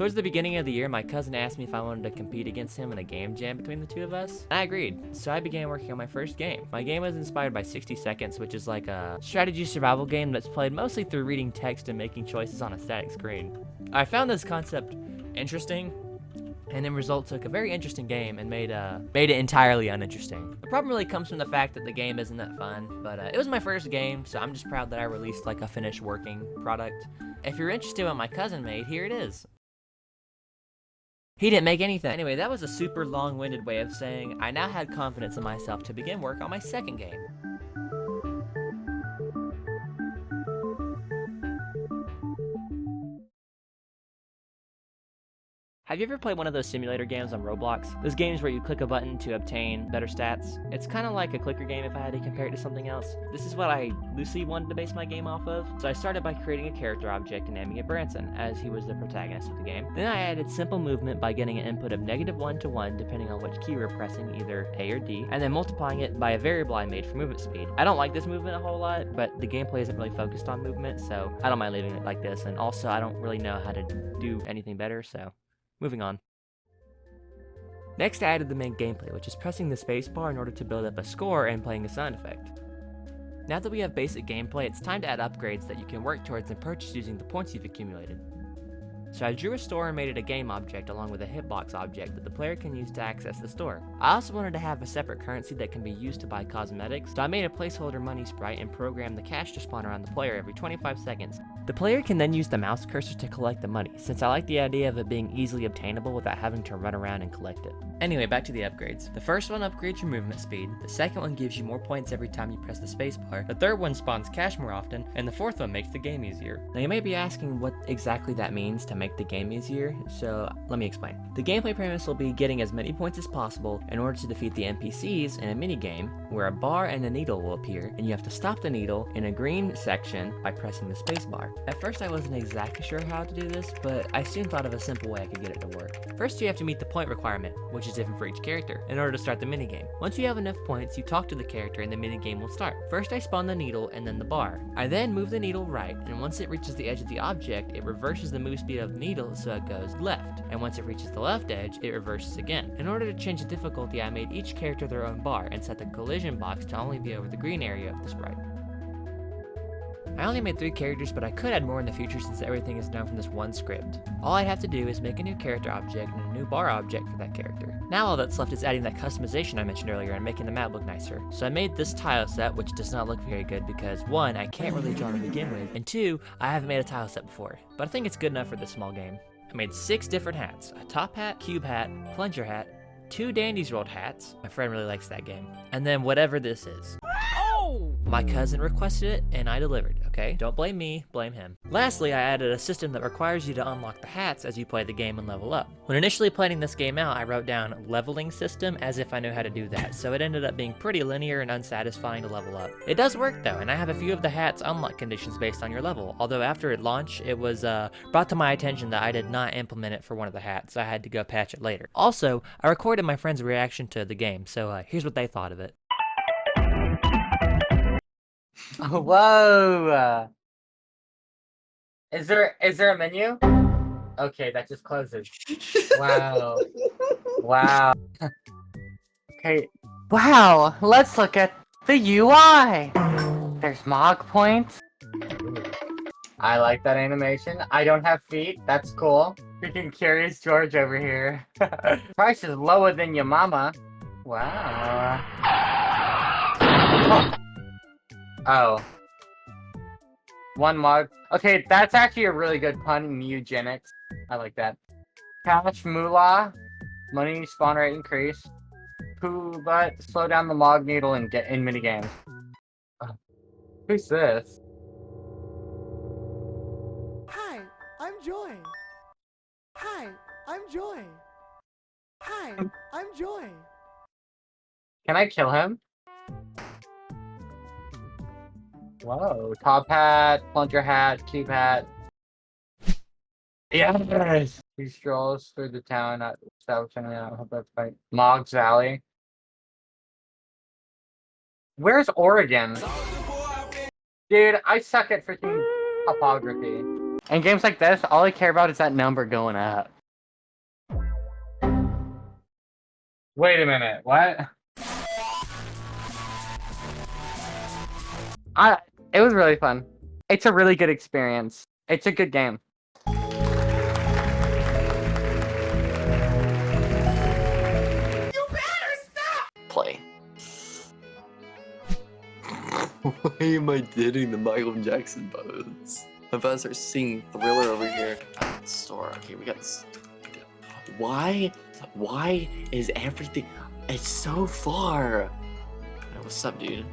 Towards the beginning of the year, my cousin asked me if I wanted to compete against him in a game jam between the two of us. I agreed, so I began working on my first game. My game was inspired by 60 Seconds, which is like a strategy survival game that's played mostly through reading text and making choices on a static screen. I found this concept interesting, and in result took a very interesting game and made it entirely uninteresting. The problem really comes from the fact that the game isn't that fun, but it was my first game, so I'm just proud that I released like a finished working product. If you're interested in what my cousin made, here it is. He didn't make anything. Anyway, that was a super long-winded way of saying I now had confidence in myself to begin work on my second game. Have you ever played one of those simulator games on Roblox? Those games where you click a button to obtain better stats? It's kind of like a clicker game if I had to compare it to something else. This is what I loosely wanted to base my game off of. So I started by creating a character object and naming it Branson, as he was the protagonist of the game. Then I added simple movement by getting an input of -1 to 1 depending on which key we're pressing, either A or D, and then multiplying it by a variable I made for movement speed. I don't like this movement a whole lot, but the gameplay isn't really focused on movement, so I don't mind leaving it like this, and also I don't really know how to do anything better, so moving on. Next, I added the main gameplay, which is pressing the spacebar in order to build up a score and playing a sound effect. Now that we have basic gameplay, it's time to add upgrades that you can work towards and purchase using the points you've accumulated. So I drew a store and made it a game object along with a hitbox object that the player can use to access the store. I also wanted to have a separate currency that can be used to buy cosmetics, so I made a placeholder money sprite and programmed the cash to spawn around the player every 25 seconds. The player can then use the mouse cursor to collect the money, since I like the idea of it being easily obtainable without having to run around and collect it. Anyway, back to the upgrades. The first one upgrades your movement speed, the second one gives you more points every time you press the spacebar, the third one spawns cash more often, and the fourth one makes the game easier. Now you may be asking what exactly that means to make the game easier, so let me explain. The gameplay premise will be getting as many points as possible in order to defeat the NPCs in a minigame where a bar and a needle will appear, and you have to stop the needle in a green section by pressing the spacebar. At first I wasn't exactly sure how to do this, but I soon thought of a simple way I could get it to work. First you have to meet the point requirement, which is different for each character, in order to start the minigame. Once you have enough points, you talk to the character and the minigame will start. First I spawn the needle and then the bar. I then move the needle right, and once it reaches the edge of the object, it reverses the move speed of the needle so it goes left, and once it reaches the left edge, it reverses again. In order to change the difficulty, I made each character their own bar and set the collision box to only be over the green area of the sprite. I only made 3 characters, but I could add more in the future since everything is done from this one script. All I'd have to do is make a new character object and a new bar object for that character. Now all that's left is adding that customization I mentioned earlier and making the map look nicer. So I made this tile set, which does not look very good because 1, I can't really draw to begin with, and 2, I haven't made a tile set before. But I think it's good enough for this small game. I made 6 different hats: a top hat, cube hat, plunger hat, 2 Dandy's World hats, my friend really likes that game, and then whatever this is. My cousin requested it, and I delivered, okay? Don't blame me, blame him. Lastly, I added a system that requires you to unlock the hats as you play the game and level up. When initially planning this game out, I wrote down leveling system as if I knew how to do that, so it ended up being pretty linear and unsatisfying to level up. It does work though, and I have a few of the hats unlock conditions based on your level, although after it launched, it was brought to my attention that I did not implement it for one of the hats, so I had to go patch it later. Also, I recorded my friend's reaction to the game, so here's what they thought of it. Whoa! Is there a menu? Okay, that just closes. Wow. Wow. Okay. Wow, let's look at the UI! There's mog points. I like that animation. I don't have feet. That's cool. Freaking Curious George over here. Price is lower than your mama. Wow. Oh. One mug. Okay, that's actually a really good pun. Eugenics. I like that. Cash moolah. Money spawn rate increase. Poo butt. Slow down the mog needle and get in minigames. Who's this? Hi, I'm Joy. Hi, I'm Joy. Hi, I'm Joy. Can I kill him? Whoa, top hat, plunger hat, cube hat. Yes! He strolls through the town at establishing a Mog's Alley. Where's Oregon? Dude, I suck at freaking topography. In games like this, all I care about is that number going up. Wait a minute, what? It was really fun. It's a really good experience. It's a good game. Play. Why am I doing the Michael Jackson pose? I'm about to start singing Thriller over here. Store. Okay, we got this. Why is everything? It's so far. Hey, what's up, dude?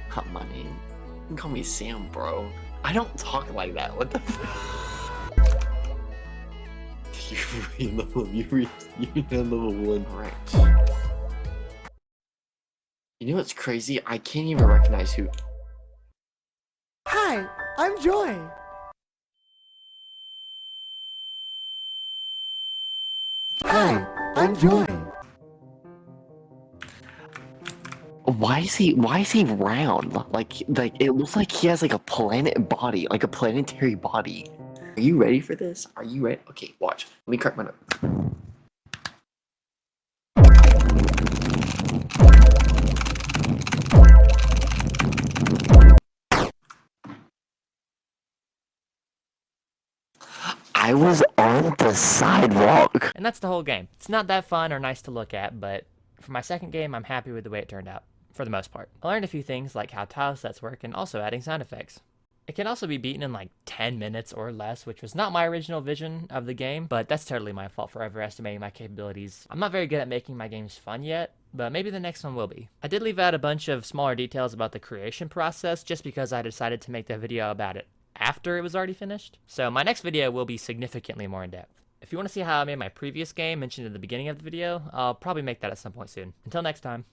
Hot money. You can call me Sam, bro. I don't talk like that. What the? You level up. You're on level 1. Right. You know what's crazy? I can't even recognize who. Hi, I'm Joy. Hi, I'm Joy. Why is he round? Like it looks like he has like a planet body, like a planetary body. Are you ready for this? Are you ready? Okay, watch. Let me crack my nut. I was on the sidewalk. And that's the whole game. It's not that fun or nice to look at, but for my second game, I'm happy with the way it turned out, for the most part. I learned a few things like how tile sets work and also adding sound effects. It can also be beaten in like 10 minutes or less, which was not my original vision of the game, but that's totally my fault for overestimating my capabilities. I'm not very good at making my games fun yet, but maybe the next one will be. I did leave out a bunch of smaller details about the creation process just because I decided to make the video about it after it was already finished. So my next video will be significantly more in depth. If you want to see how I made my previous game mentioned at the beginning of the video, I'll probably make that at some point soon. Until next time.